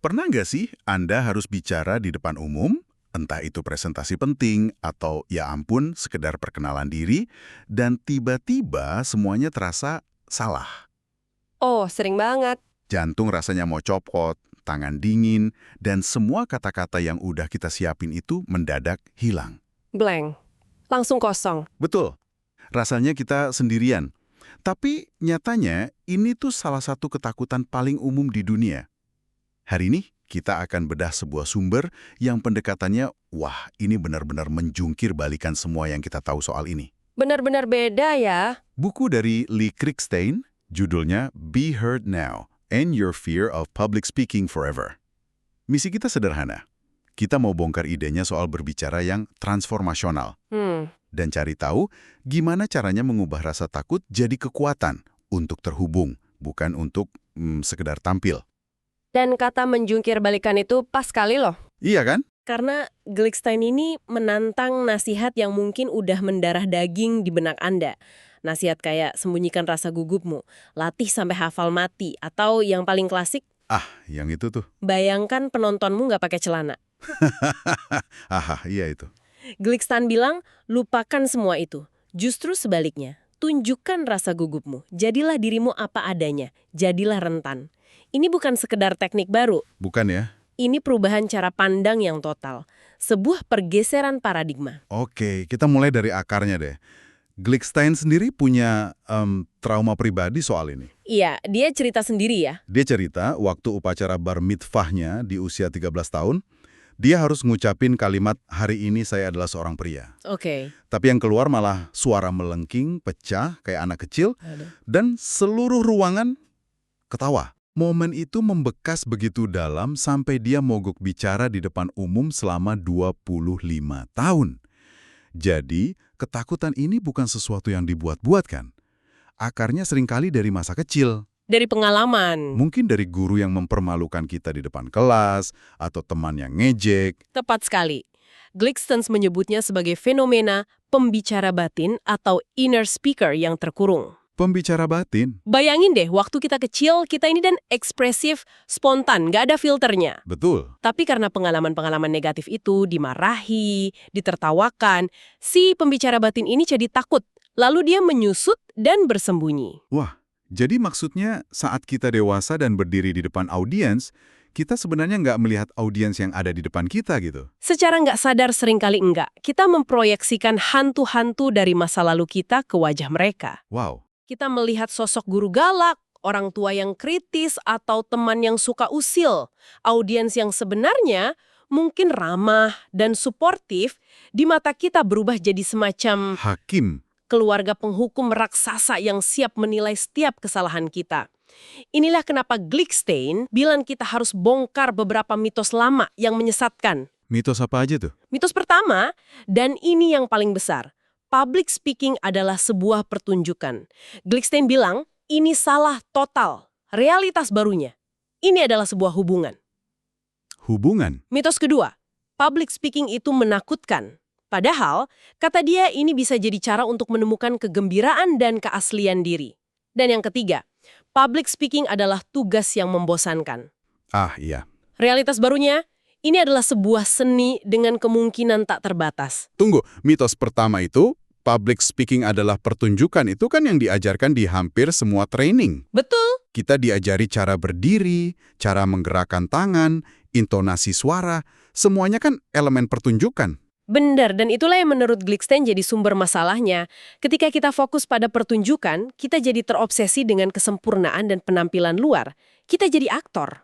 Pernah nggak sih Anda harus bicara di depan umum, entah itu presentasi penting atau ya ampun sekedar perkenalan diri, dan tiba-tiba semuanya terasa salah. Oh, sering banget. Jantung rasanya mau copot, tangan dingin, dan semua kata-kata yang udah kita siapin itu mendadak hilang. Blank. Langsung kosong. Betul, rasanya kita sendirian. Tapi nyatanya ini tuh salah satu ketakutan paling umum di dunia. Hari ini kita akan bedah sebuah sumber yang pendekatannya, wah ini benar-benar menjungkir balikan semua yang kita tahu soal ini. Benar-benar beda ya. Buku dari Lee Kriegstein, judulnya Be Heard Now, End Your Fear of Public Speaking Forever. Misi kita sederhana. Kita mau bongkar idenya soal berbicara yang transformasional. Dan cari tahu gimana caranya mengubah rasa takut jadi kekuatan untuk terhubung, bukan untuk sekedar tampil. Dan kata menjungkir balikan itu pas sekali loh. Iya kan? Karena Glickstein ini menantang nasihat yang mungkin udah mendarah daging di benak Anda. Nasihat kayak sembunyikan rasa gugupmu, latih sampai hafal mati, atau yang paling klasik, Yang itu tuh. bayangkan penontonmu nggak pakai celana. Iya itu. Glickstein bilang, lupakan semua itu. Justru sebaliknya, tunjukkan rasa gugupmu. Jadilah dirimu apa adanya. Jadilah rentan. Ini bukan sekedar teknik baru. Bukan ya? Ini perubahan cara pandang yang total. Sebuah pergeseran paradigma. Oke, kita mulai dari akarnya deh. Glickstein sendiri punya trauma pribadi soal ini. Iya, dia cerita sendiri ya. Dia cerita waktu upacara bar mitzvahnya di usia 13 tahun, dia harus ngucapin kalimat, hari ini saya adalah seorang pria. Oke. Tapi yang keluar malah suara melengking, pecah, kayak anak kecil, dan seluruh ruangan ketawa. Momen itu membekas begitu dalam sampai dia mogok bicara di depan umum selama 25 tahun. Jadi, ketakutan ini bukan sesuatu yang dibuat-buat kan? Akarnya seringkali dari masa kecil. Dari pengalaman. Mungkin dari guru yang mempermalukan kita di depan kelas, atau teman yang ngejek. Tepat sekali. Glickstein menyebutnya sebagai fenomena pembicara batin atau inner speaker yang terkurung. Pembicara batin. Bayangin deh, waktu kita kecil, kita ini dan ekspresif, spontan, nggak ada filternya. Betul. Tapi karena pengalaman-pengalaman negatif itu dimarahi, ditertawakan, si pembicara batin ini jadi takut. Lalu dia menyusut dan bersembunyi. Wah, jadi maksudnya saat kita dewasa dan berdiri di depan audiens, kita sebenarnya nggak melihat audiens yang ada di depan kita gitu. Secara nggak sadar seringkali enggak, kita memproyeksikan hantu-hantu dari masa lalu kita ke wajah mereka. Wow. Kita melihat sosok guru galak, orang tua yang kritis, atau teman yang suka usil. Audiens yang sebenarnya mungkin ramah dan suportif, di mata kita berubah jadi semacam Hakim. keluarga penghukum raksasa yang siap menilai setiap kesalahan kita. Inilah kenapa Glickstein bilang kita harus bongkar beberapa mitos lama yang menyesatkan. Mitos apa aja tuh? Mitos pertama, dan ini yang paling besar, public speaking adalah sebuah pertunjukan. Glickstein bilang, ini salah total. Realitas barunya, ini adalah sebuah hubungan. Hubungan? Mitos kedua, public speaking itu menakutkan. Padahal, kata dia ini bisa jadi cara untuk menemukan kegembiraan dan keaslian diri. Dan yang ketiga, public speaking adalah tugas yang membosankan. Iya. Realitas barunya, ini adalah sebuah seni dengan kemungkinan tak terbatas. Tunggu, mitos pertama itu, public speaking adalah pertunjukan, itu kan yang diajarkan di hampir semua training. Betul. Kita diajari cara berdiri, cara menggerakkan tangan, intonasi suara, semuanya kan elemen pertunjukan. Benar, dan itulah yang menurut Glickstein jadi sumber masalahnya. Ketika kita fokus pada pertunjukan, kita jadi terobsesi dengan kesempurnaan dan penampilan luar. Kita jadi aktor.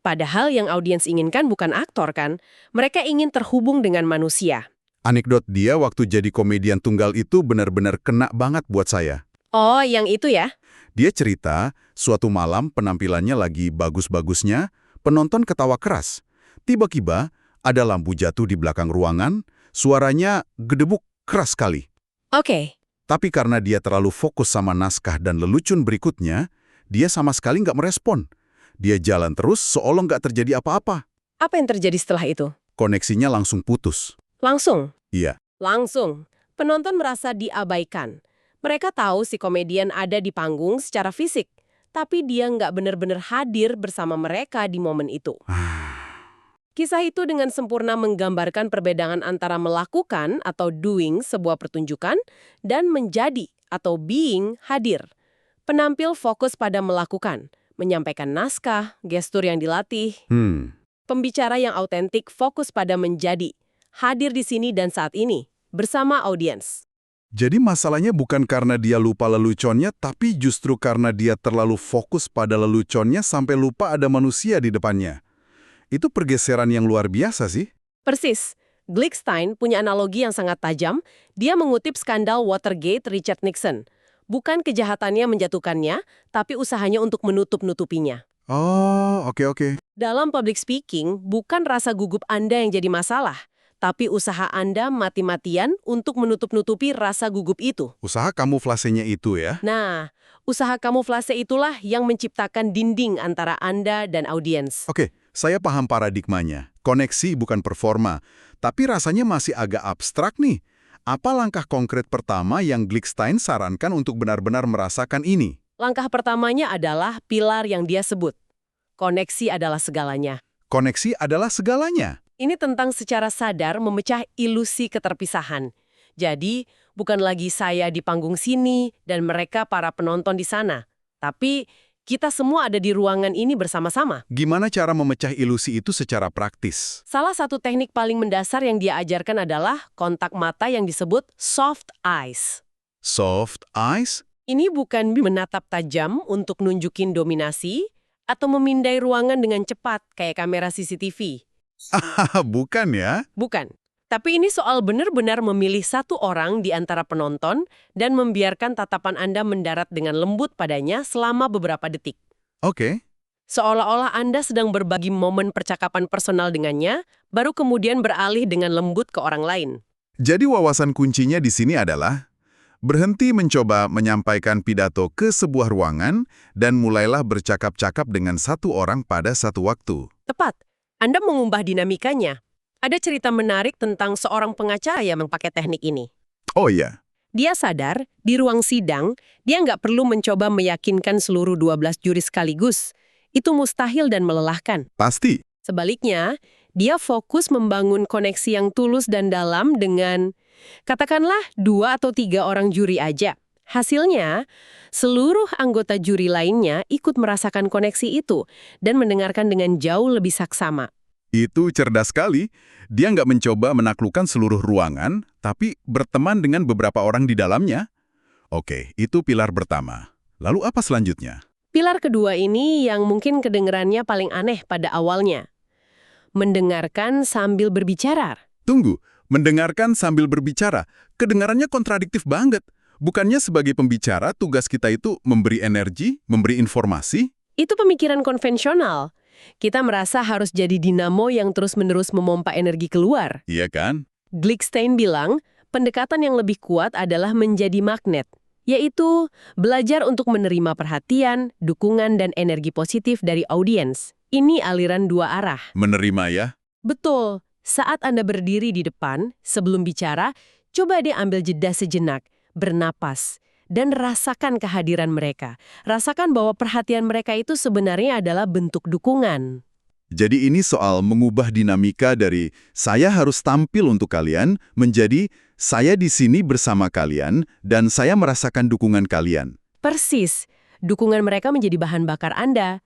Padahal yang audiens inginkan bukan aktor kan? Mereka ingin terhubung dengan manusia. Anekdot dia waktu jadi komedian tunggal itu benar-benar kena banget buat saya. Oh, yang itu ya? Dia cerita, suatu malam penampilannya lagi bagus-bagusnya, penonton ketawa keras. Tiba-tiba, ada lampu jatuh di belakang ruangan, suaranya gedebuk keras sekali. Oke. Tapi karena dia terlalu fokus sama naskah dan lelucon berikutnya, dia sama sekali nggak merespon. Dia jalan terus seolah nggak terjadi apa-apa. Apa yang terjadi setelah itu? Koneksinya langsung putus. Langsung? Iya. Langsung. Penonton merasa diabaikan. Mereka tahu si komedian ada di panggung secara fisik, tapi dia nggak benar-benar hadir bersama mereka di momen itu. Kisah itu dengan sempurna menggambarkan perbedaan antara melakukan atau doing sebuah pertunjukan dan menjadi atau being hadir. Penampil fokus pada melakukan, menyampaikan naskah, gestur yang dilatih. Pembicara yang autentik fokus pada menjadi, hadir di sini dan saat ini, bersama audiens. Jadi masalahnya bukan karena dia lupa leluconnya, tapi justru karena dia terlalu fokus pada leluconnya sampai lupa ada manusia di depannya. Itu pergeseran yang luar biasa sih. Persis. Glickstein punya analogi yang sangat tajam. Dia mengutip skandal Watergate Richard Nixon. Bukan kejahatannya menjatuhkannya, tapi usahanya untuk menutup-nutupinya. Oh, oke. Dalam public speaking, bukan rasa gugup Anda yang jadi masalah, tapi usaha Anda mati-matian untuk menutup-nutupi rasa gugup itu. Usaha kamuflasenya itu ya. Nah, usaha kamuflase itulah yang menciptakan dinding antara Anda dan audiens. Oke, saya paham paradigmanya. Koneksi bukan performa, tapi rasanya masih agak abstrak nih. Apa langkah konkret pertama yang Glickstein sarankan untuk benar-benar merasakan ini? Langkah pertamanya adalah pilar yang dia sebut. Koneksi adalah segalanya. Koneksi adalah segalanya. Ini tentang secara sadar memecah ilusi keterpisahan. Jadi, bukan lagi saya di panggung sini dan mereka para penonton di sana. Tapi, kita semua ada di ruangan ini bersama-sama. Gimana cara memecah ilusi itu secara praktis? Salah satu teknik paling mendasar yang dia ajarkan adalah kontak mata yang disebut soft eyes. Soft eyes? Ini bukan menatap tajam untuk nunjukin dominasi atau memindai ruangan dengan cepat kayak kamera CCTV. Bukan ya? Bukan. Tapi ini soal benar-benar memilih satu orang di antara penonton dan membiarkan tatapan Anda mendarat dengan lembut padanya selama beberapa detik. Oke. Seolah-olah Anda sedang berbagi momen percakapan personal dengannya, baru kemudian beralih dengan lembut ke orang lain. Jadi wawasan kuncinya di sini adalah berhenti mencoba menyampaikan pidato ke sebuah ruangan dan mulailah bercakap-cakap dengan satu orang pada satu waktu. Tepat. Anda mengubah dinamikanya. Ada cerita menarik tentang seorang pengacara yang memakai teknik ini. Oh iya. Dia sadar, di ruang sidang, dia nggak perlu mencoba meyakinkan seluruh 12 juri sekaligus. Itu mustahil dan melelahkan. Pasti. Sebaliknya, dia fokus membangun koneksi yang tulus dan dalam dengan, katakanlah, 2 atau 3 orang juri aja. Hasilnya, seluruh anggota juri lainnya ikut merasakan koneksi itu dan mendengarkan dengan jauh lebih saksama. Itu cerdas sekali. Dia nggak mencoba menaklukkan seluruh ruangan, tapi berteman dengan beberapa orang di dalamnya. Oke, itu pilar pertama. Lalu apa selanjutnya? Pilar kedua ini yang mungkin kedengerannya paling aneh pada awalnya. Mendengarkan sambil berbicara. Tunggu, mendengarkan sambil berbicara. Kedengarannya kontradiktif banget. Bukannya sebagai pembicara, tugas kita itu memberi energi, memberi informasi? Itu pemikiran konvensional. Kita merasa harus jadi dinamo yang terus-menerus memompa energi keluar. Iya kan? Glickstein bilang, pendekatan yang lebih kuat adalah menjadi magnet, yaitu belajar untuk menerima perhatian, dukungan, dan energi positif dari audiens. Ini aliran dua arah. Menerima ya? Betul. Saat Anda berdiri di depan, sebelum bicara, coba deh ambil jeda sejenak, bernapas, dan rasakan kehadiran mereka. Rasakan bahwa perhatian mereka itu sebenarnya adalah bentuk dukungan. Jadi ini soal mengubah dinamika dari saya harus tampil untuk kalian menjadi saya di sini bersama kalian dan saya merasakan dukungan kalian. Persis. Dukungan mereka menjadi bahan bakar Anda.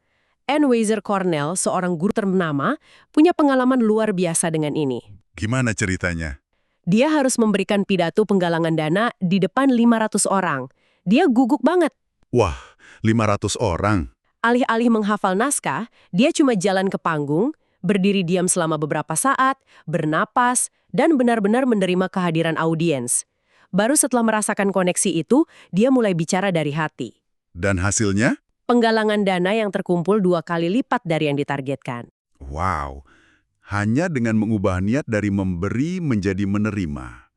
Anne Weiser Cornell, seorang guru ternama, punya pengalaman luar biasa dengan ini. Gimana ceritanya? Dia harus memberikan pidato penggalangan dana di depan 500 orang. Dia gugup banget. Wah, 500 orang. Alih-alih menghafal naskah, dia cuma jalan ke panggung, berdiri diam selama beberapa saat, bernapas, dan benar-benar menerima kehadiran audiens. Baru setelah merasakan koneksi itu, dia mulai bicara dari hati. Dan hasilnya? Penggalangan dana yang terkumpul 2 kali lipat dari yang ditargetkan. Wow, hanya dengan mengubah niat dari memberi menjadi menerima.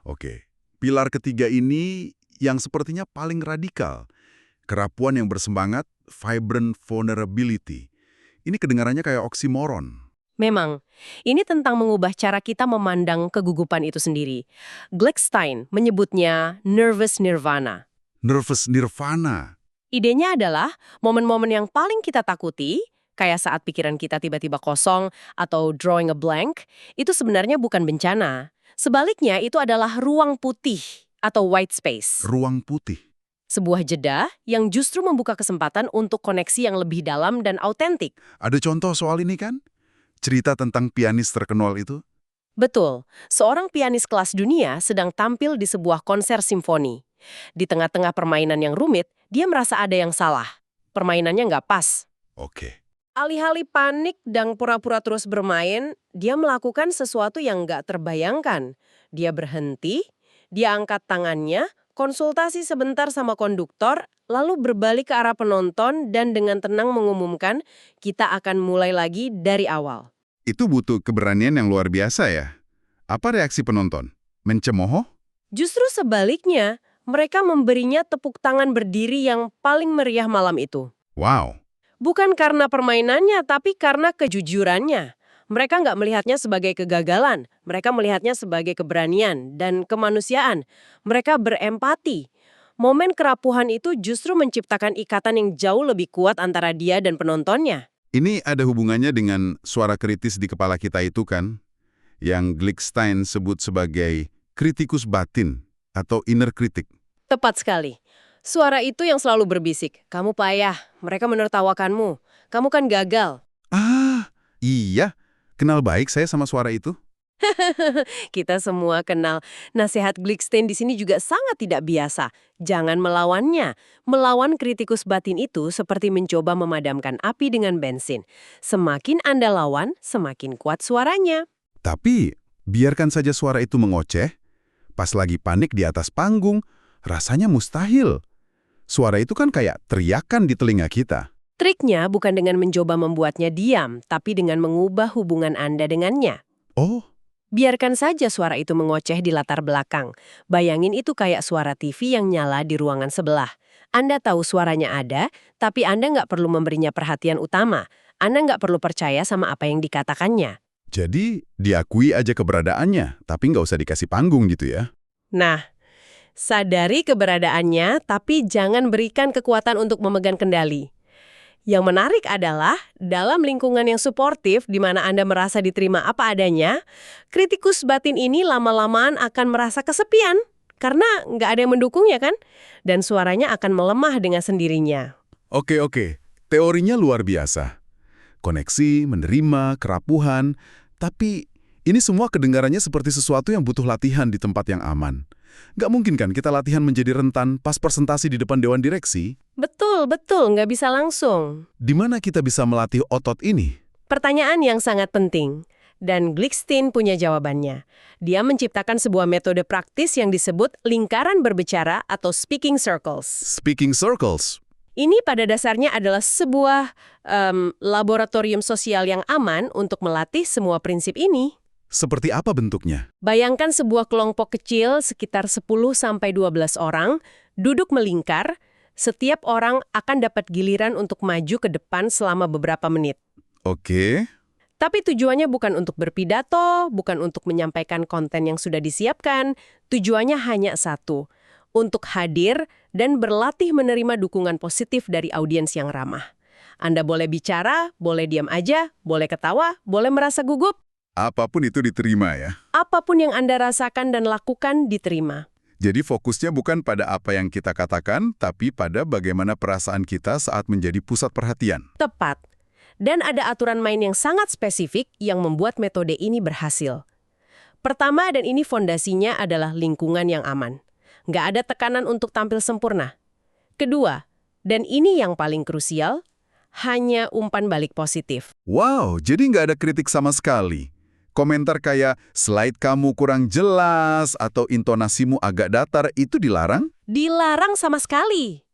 Oke, pilar ketiga ini yang sepertinya paling radikal. Kerapuan yang bersemangat, vibrant vulnerability. Ini kedengarannya kayak oksimoron. Memang, ini tentang mengubah cara kita memandang kegugupan itu sendiri. Glickstein menyebutnya nervous nirvana. Nervous nirvana. Idenya adalah momen-momen yang paling kita takuti, kayak saat pikiran kita tiba-tiba kosong atau drawing a blank, itu sebenarnya bukan bencana. Sebaliknya, itu adalah ruang putih atau white space. Ruang putih. Sebuah jeda yang justru membuka kesempatan untuk koneksi yang lebih dalam dan autentik. Ada contoh soal ini kan? Cerita tentang pianis terkenal itu? Betul, seorang pianis kelas dunia sedang tampil di sebuah konser simfoni. Di tengah-tengah permainan yang rumit, dia merasa ada yang salah. Permainannya nggak pas. Oke. Alih-alih panik dan pura-pura terus bermain, dia melakukan sesuatu yang nggak terbayangkan. Dia berhenti, dia angkat tangannya, konsultasi sebentar sama konduktor, lalu berbalik ke arah penonton dan dengan tenang mengumumkan, kita akan mulai lagi dari awal. Itu butuh keberanian yang luar biasa ya. Apa reaksi penonton? Mencemooh? Justru sebaliknya, mereka memberinya tepuk tangan berdiri yang paling meriah malam itu. Wow. Bukan karena permainannya, tapi karena kejujurannya. Mereka nggak melihatnya sebagai kegagalan, mereka melihatnya sebagai keberanian dan kemanusiaan. Mereka berempati. Momen kerapuhan itu justru menciptakan ikatan yang jauh lebih kuat antara dia dan penontonnya. Ini ada hubungannya dengan suara kritis di kepala kita itu kan? Yang Glickstein sebut sebagai kritikus batin atau inner critic. Tepat sekali. Suara itu yang selalu berbisik, kamu payah, mereka menertawakanmu, kamu kan gagal. Ah, iya. Kenal baik saya sama suara itu. Kita semua kenal. Nasihat Glickstein di sini juga sangat tidak biasa. Jangan melawannya. Melawan kritikus batin itu seperti mencoba memadamkan api dengan bensin. Semakin Anda lawan, semakin kuat suaranya. Tapi, biarkan saja suara itu mengoceh. Pas lagi panik di atas panggung, rasanya mustahil. Suara itu kan kayak teriakan di telinga kita. Triknya bukan dengan mencoba membuatnya diam, tapi dengan mengubah hubungan Anda dengannya. Oh, Biarkan saja suara itu mengoceh di latar belakang. Bayangin itu kayak suara TV yang nyala di ruangan sebelah. Anda tahu suaranya ada, tapi Anda nggak perlu memberinya perhatian utama. Anda nggak perlu percaya sama apa yang dikatakannya. jadi diakui aja keberadaannya, tapi nggak usah dikasih panggung gitu ya. Nah, sadari keberadaannya, tapi jangan berikan kekuatan untuk memegang kendali. Yang menarik adalah, dalam lingkungan yang suportif di mana Anda merasa diterima apa adanya, kritikus batin ini lama-lamaan akan merasa kesepian, karena nggak ada yang mendukungnya kan? Dan suaranya akan melemah dengan sendirinya. Oke. Teorinya luar biasa. Koneksi, menerima, kerapuhan, tapi ini semua kedengarannya seperti sesuatu yang butuh latihan di tempat yang aman. Nggak mungkin kan kita latihan menjadi rentan pas presentasi di depan dewan direksi? Betul, nggak bisa langsung. Di mana kita bisa melatih otot ini? Pertanyaan yang sangat penting. Dan Glickstein punya jawabannya. Dia menciptakan sebuah metode praktis yang disebut lingkaran berbicara atau speaking circles. Speaking circles. Ini pada dasarnya adalah sebuah laboratorium sosial yang aman untuk melatih semua prinsip ini. Seperti apa bentuknya? Bayangkan sebuah kelompok kecil sekitar 10-12 orang, duduk melingkar, setiap orang akan dapat giliran untuk maju ke depan selama beberapa menit. Oke. Tapi tujuannya bukan untuk berpidato, bukan untuk menyampaikan konten yang sudah disiapkan, tujuannya hanya satu, untuk hadir dan berlatih menerima dukungan positif dari audiens yang ramah. Anda boleh bicara, boleh diam aja, boleh ketawa, boleh merasa gugup. Apapun itu diterima ya. Apapun yang Anda rasakan dan lakukan diterima. Jadi fokusnya bukan pada apa yang kita katakan, tapi pada bagaimana perasaan kita saat menjadi pusat perhatian. Tepat. Dan ada aturan main yang sangat spesifik yang membuat metode ini berhasil. Pertama, dan ini fondasinya adalah lingkungan yang aman. Nggak ada tekanan untuk tampil sempurna. Kedua, dan ini yang paling krusial, hanya umpan balik positif. Wow, jadi nggak ada kritik sama sekali. Komentar kayak, slide kamu kurang jelas, atau intonasimu agak datar, itu dilarang? Dilarang sama sekali.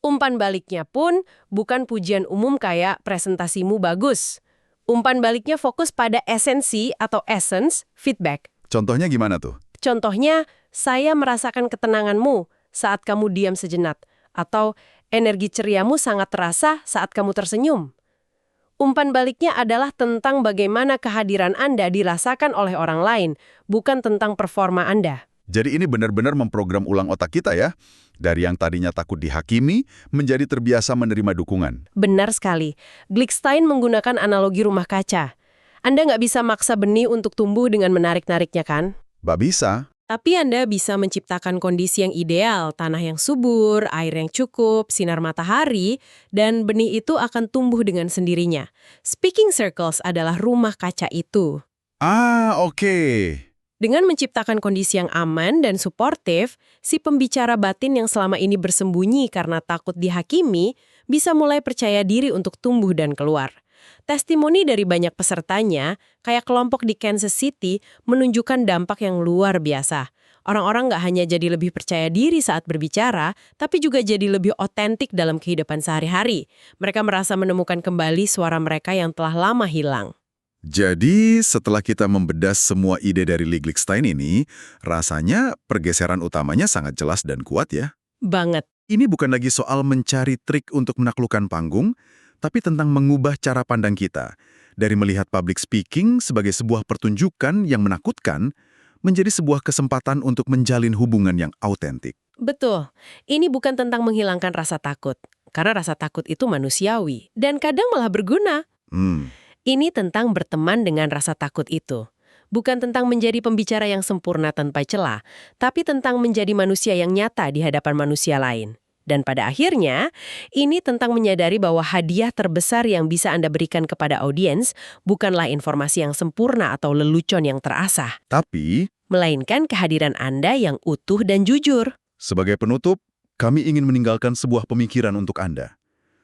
Umpan baliknya pun bukan pujian umum kayak presentasimu bagus. Umpan baliknya fokus pada esensi atau essence feedback. Contohnya gimana tuh? Contohnya, saya merasakan ketenanganmu saat kamu diam sejenak. Atau energi ceriamu sangat terasa saat kamu tersenyum. Umpan baliknya adalah tentang bagaimana kehadiran Anda dirasakan oleh orang lain, bukan tentang performa Anda. Jadi ini benar-benar memprogram ulang otak kita ya. Dari yang tadinya takut dihakimi, menjadi terbiasa menerima dukungan. Benar sekali. Glickstein menggunakan analogi rumah kaca. Anda nggak bisa maksa benih untuk tumbuh dengan menarik-nariknya kan? Mbak bisa. Tapi Anda bisa menciptakan kondisi yang ideal, tanah yang subur, air yang cukup, sinar matahari, dan benih itu akan tumbuh dengan sendirinya. Speaking circles adalah rumah kaca itu. Ah, oke. Dengan menciptakan kondisi yang aman dan suportif, si pembicara batin yang selama ini bersembunyi karena takut dihakimi bisa mulai percaya diri untuk tumbuh dan keluar. Testimoni dari banyak pesertanya, kayak kelompok di Kansas City, menunjukkan dampak yang luar biasa. Orang-orang nggak hanya jadi lebih percaya diri saat berbicara, tapi juga jadi lebih otentik dalam kehidupan sehari-hari. Mereka merasa menemukan kembali suara mereka yang telah lama hilang. Jadi, setelah kita membedah semua ide dari Lee Glickstein ini, rasanya pergeseran utamanya sangat jelas dan kuat ya. Banget. Ini bukan lagi soal mencari trik untuk menaklukkan panggung, tapi tentang mengubah cara pandang kita. Dari melihat public speaking sebagai sebuah pertunjukan yang menakutkan, menjadi sebuah kesempatan untuk menjalin hubungan yang autentik. Betul. Ini bukan tentang menghilangkan rasa takut. Karena rasa takut itu manusiawi. Dan kadang malah berguna. Ini tentang berteman dengan rasa takut itu. Bukan tentang menjadi pembicara yang sempurna tanpa celah, tapi tentang menjadi manusia yang nyata di hadapan manusia lain. Dan pada akhirnya, ini tentang menyadari bahwa hadiah terbesar yang bisa Anda berikan kepada audiens bukanlah informasi yang sempurna atau lelucon yang terasah, Tapi, melainkan kehadiran Anda yang utuh dan jujur. sebagai penutup, kami ingin meninggalkan sebuah pemikiran untuk Anda.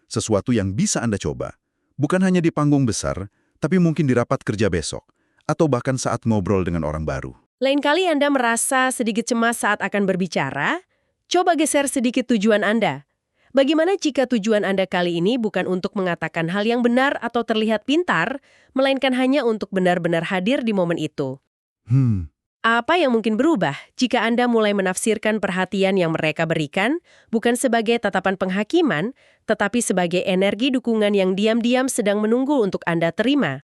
Sesuatu yang bisa Anda coba. Bukan hanya di panggung besar, tapi mungkin di rapat kerja besok, atau bahkan saat ngobrol dengan orang baru. Lain kali Anda merasa sedikit cemas saat akan berbicara, coba geser sedikit tujuan Anda. Bagaimana jika tujuan Anda kali ini bukan untuk mengatakan hal yang benar atau terlihat pintar, melainkan hanya untuk benar-benar hadir di momen itu? Apa yang mungkin berubah jika Anda mulai menafsirkan perhatian yang mereka berikan bukan sebagai tatapan penghakiman, tetapi sebagai energi dukungan yang diam-diam sedang menunggu untuk Anda terima?